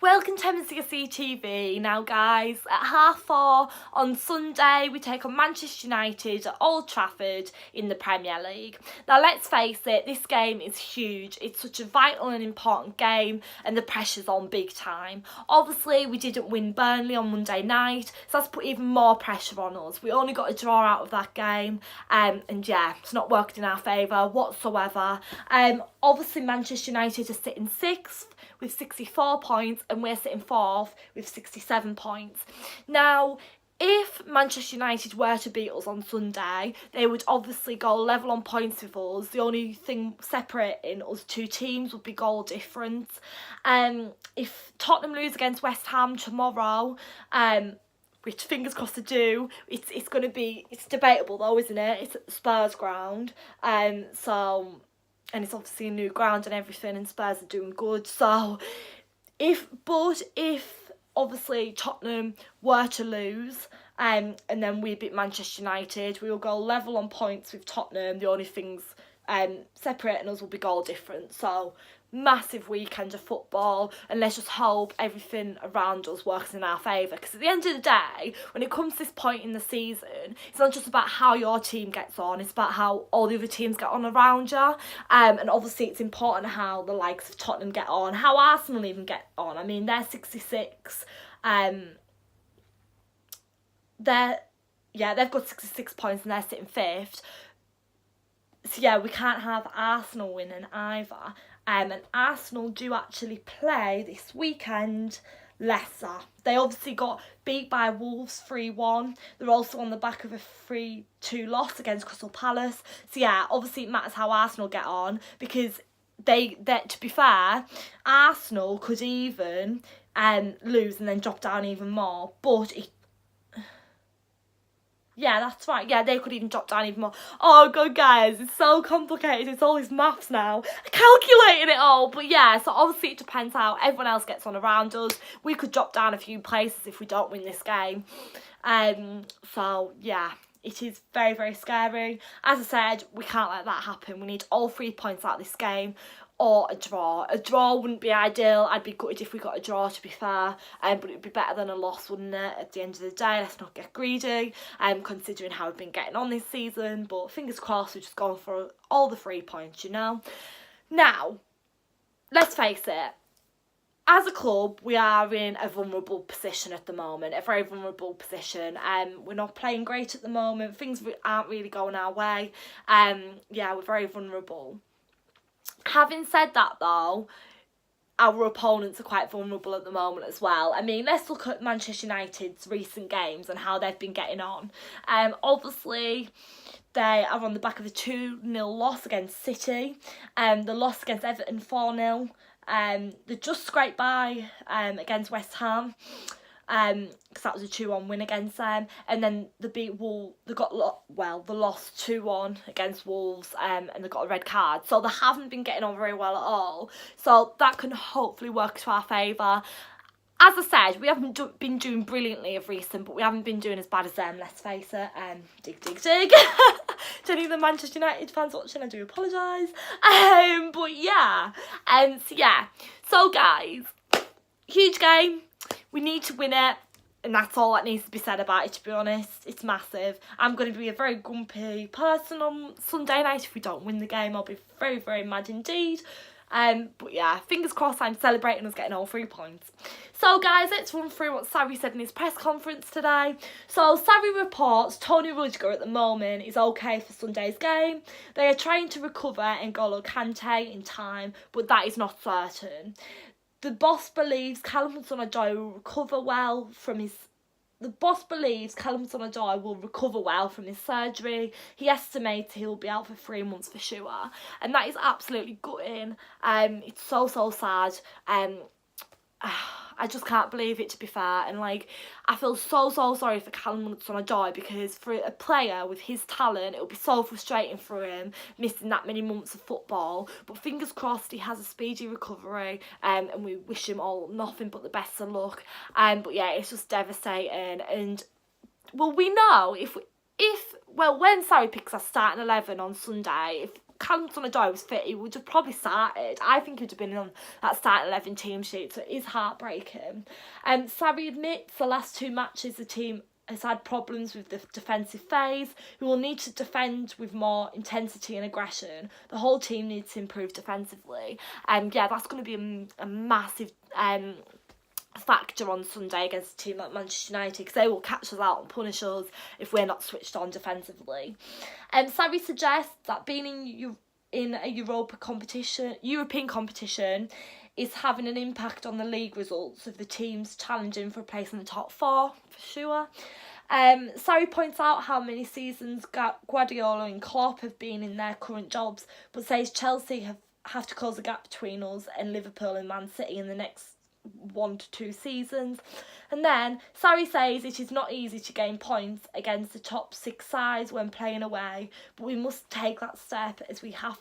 Welcome to MCSE TV. Now guys, at 4:30 on Sunday we take on Manchester United at Old Trafford in the Premier League. Now let's face it, this game is huge. It's such a vital and important game and the pressure's on big time. Obviously we didn't win Burnley on Monday night, so that's put even more pressure on us. We only got a draw out of that game and yeah, it's not worked in our favour whatsoever. Obviously Manchester United are sitting 6th with 64 points and we're sitting 4th with 67 points. Now, if Manchester United were to beat us on Sunday, they would obviously go level on points with us. The only thing separating us two teams would be goal difference. If Tottenham lose against West Ham tomorrow, which fingers crossed to do, it's debatable though, isn't it? It's at the Spurs ground, and it's obviously a new ground and everything, and Spurs are doing good. So if obviously Tottenham were to lose, and then we beat Manchester United, we will go level on points with Tottenham. The only things separating us will be goal difference. So massive weekend of football, and let's just hope everything around us works in our favour, because at the end of the day, when it comes to this point in the season, it's not just about how your team gets on, it's about how all the other teams get on around you, and obviously it's important how the likes of Tottenham get on, how Arsenal even get on. I mean, they're 66, they've got 66 points and they're sitting 5th, so yeah, we can't have Arsenal winning either. And Arsenal do actually play this weekend Leicester. They obviously got beat by Wolves 3-1. They're also on the back of a 3-2 loss against Crystal Palace. So yeah, obviously it matters how Arsenal get on, because they to be fair, Arsenal could even lose and then drop down even more. But yeah, that's right. Yeah, they could even drop down even more. Oh, God, guys, it's so complicated. It's all these maths now. I'm calculating it all. But yeah, so obviously it depends how everyone else gets on around us. We could drop down a few places if we don't win this game. So, yeah, it is very, very scary. As I said, we can't let that happen. We need all 3 points out of this game, or a draw. A draw wouldn't be ideal. I'd be gutted if we got a draw, to be fair, but it would be better than a loss, wouldn't it, at the end of the day? Let's not get greedy, considering how we've been getting on this season, but fingers crossed we're just going for all the 3 points, you know? Now, let's face it, as a club, we are in a vulnerable position at the moment, a very vulnerable position. We're not playing great at the moment, things aren't really going our way. Yeah, we're very vulnerable. Having said that though, our opponents are quite vulnerable at the moment as well. I mean, let's look at Manchester United's recent games and how they've been getting on. Obviously, they are on the back of a 2-0 loss against City. The loss against Everton 4-0. They just scraped by against West Ham, because that was a 2-1 win against them, and then they beat Wolves. They lost 2-1 against Wolves, and they got a red card. So they haven't been getting on very well at all. So that can hopefully work to our favour. As I said, we haven't been doing brilliantly of recent, but we haven't been doing as bad as them, let's face it. Dig. To any of the Manchester United fans watching, I do apologise. But yeah. So guys, huge game. We need to win it, and that's all that needs to be said about it, to be honest. It's massive. I'm going to be a very grumpy person on Sunday night if we don't win the game. I'll be very, very mad indeed. But yeah, fingers crossed I'm celebrating us getting all 3 points. So guys, let's run through what Sarri said in his press conference today. So Sarri reports Tony Rudiger at the moment is okay for Sunday's game. They are trying to recover N'Golo Kante in time, but that is not certain. The boss believes Callum Hudson-Odoi will recover well from his surgery. He estimates he'll be out for 3 months for sure, and that is absolutely gutting. It's so sad. I just can't believe it, to be fair, and like, I feel so sorry for Callum Hudson-Odoi, because for a player with his talent, it'll be so frustrating for him missing that many months of football. But fingers crossed he has a speedy recovery, and we wish him all nothing but the best of luck. But yeah, it's just devastating, and well, we know when Sarri picks our starting 11 on Sunday, Callum Hudson-Odoi was fit, he would have probably started. I think he would have been on that starting 11 team sheet, so it is heartbreaking. Sarri admits the last 2 matches the team has had problems with the defensive phase. We will need to defend with more intensity and aggression. The whole team needs to improve defensively. Yeah, that's going to be a massive factor on Sunday against a team like Manchester United, because they will catch us out and punish us if we're not switched on defensively. Sarri suggests that being in a European competition is having an impact on the league results of the teams challenging for a place in the top 4, for sure. Sarri points out how many seasons Guardiola and Klopp have been in their current jobs, but says Chelsea have to close the gap between us and Liverpool and Man City in the next 1 to 2 seasons. And then Sarri says it is not easy to gain points against the top 6 sides when playing away, but we must take that step as we have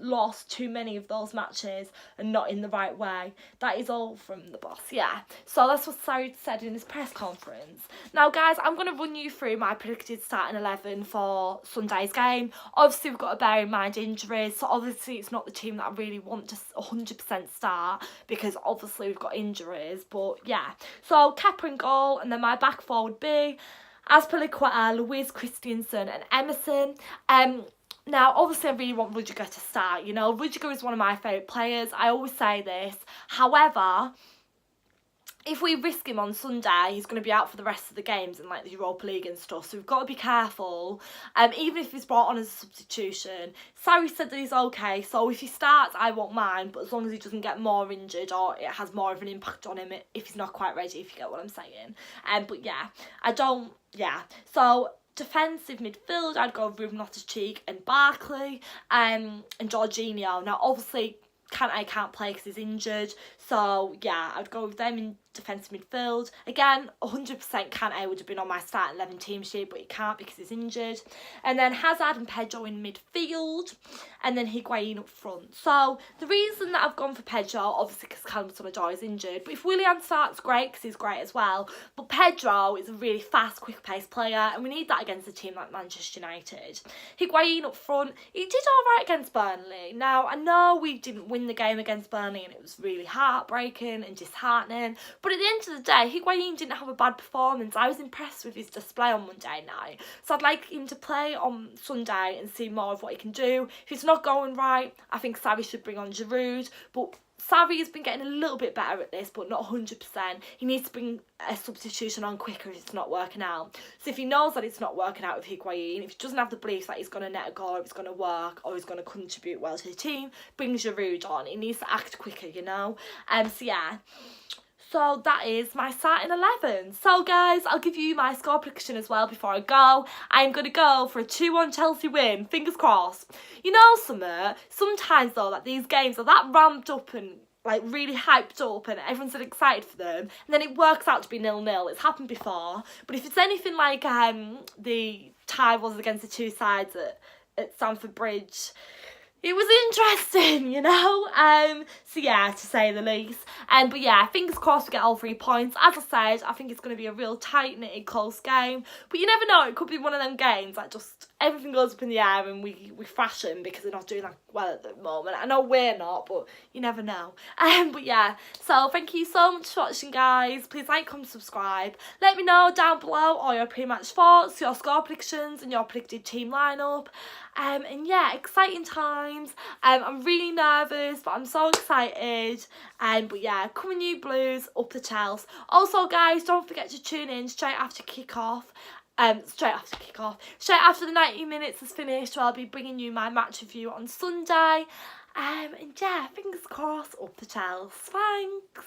lost too many of those matches and not in the right way. That is all from the boss, yeah. So that's what Sarri said in his press conference. Now, guys, I'm going to run you through my predicted starting 11 for Sunday's game. Obviously, we've got to bear in mind injuries, so obviously it's not the team that I really want to 100% start, because obviously we've got injuries, but yeah. So, Kepa in goal, and then my back four would be Azpilicueta, Luiz Christensen and Emerson. Now, obviously, I really want Rudiger to start. You know, Rudiger is one of my favourite players. I always say this. However, if we risk him on Sunday, he's going to be out for the rest of the games in, like, the Europa League and stuff. So we've got to be careful. Even if he's brought on as a substitution. Sarri said that he's okay. So if he starts, I won't mind. But as long as he doesn't get more injured or it has more of an impact on him if he's not quite ready, if you get what I'm saying. But, yeah, So defensive midfield, I'd go with Ruben Loftus-Cheek and Barkley and Jorginho. Now, obviously, Kante can't play because he's injured. So, yeah, I'd go with them in defensive midfield. Again, 100% Kante would have been on my starting 11 team sheet, but he can't because he's injured. And then Hazard and Pedro in midfield. And then Higuain up front. So, the reason that I've gone for Pedro, obviously because Callum Hudson-Odoi is injured. But if Willian starts, great, because he's great as well. But Pedro is a really fast, quick-paced player. And we need that against a team like Manchester United. Higuain up front. He did all right against Burnley. Now, I know we didn't win the game against Burnley and it was really heartbreaking and disheartening. But at the end of the day, Higuain didn't have a bad performance. I was impressed with his display on Monday night. So I'd like him to play on Sunday and see more of what he can do. If it's not going right, I think Sarri should bring on Giroud. But Sarri has been getting a little bit better at this, but not 100%. He needs to bring a substitution on quicker if it's not working out. So if he knows that it's not working out with Higuain, if he doesn't have the belief that he's going to net a goal, or it's going to work, or he's going to contribute well to the team, bring Giroud on. He needs to act quicker, you know. So yeah. So that is my starting 11. So guys, I'll give you my score prediction as well before I go. I'm going to go for a 2-1 Chelsea win. Fingers crossed. You know sometimes though, that these games are that ramped up and like really hyped up and everyone's so excited for them, and then it works out to be 0-0. It's happened before. But if it's anything like the tie was against the two sides at Stamford Bridge, it was interesting, you know. So yeah, to say the least. But yeah, fingers crossed we get all 3 points. As I said, I think it's going to be a real tight-knitted, close game. But you never know, it could be one of them games that just everything goes up in the air and we thrash them because they're not doing that well at the moment. I know we're not, but you never know. But yeah, so thank you so much for watching, guys. Please like, comment, subscribe. Let me know down below all your pre-match thoughts, your score predictions and your predicted team lineup. And yeah, exciting times. I'm really nervous, but I'm so excited. But yeah, coming you Blues, up the Chelsea. Also, guys, don't forget to tune in straight after kick-off. Straight after the 90 minutes is finished, so I'll be bringing you my match review on Sunday. And yeah, fingers crossed, up the Chelsea. Thanks.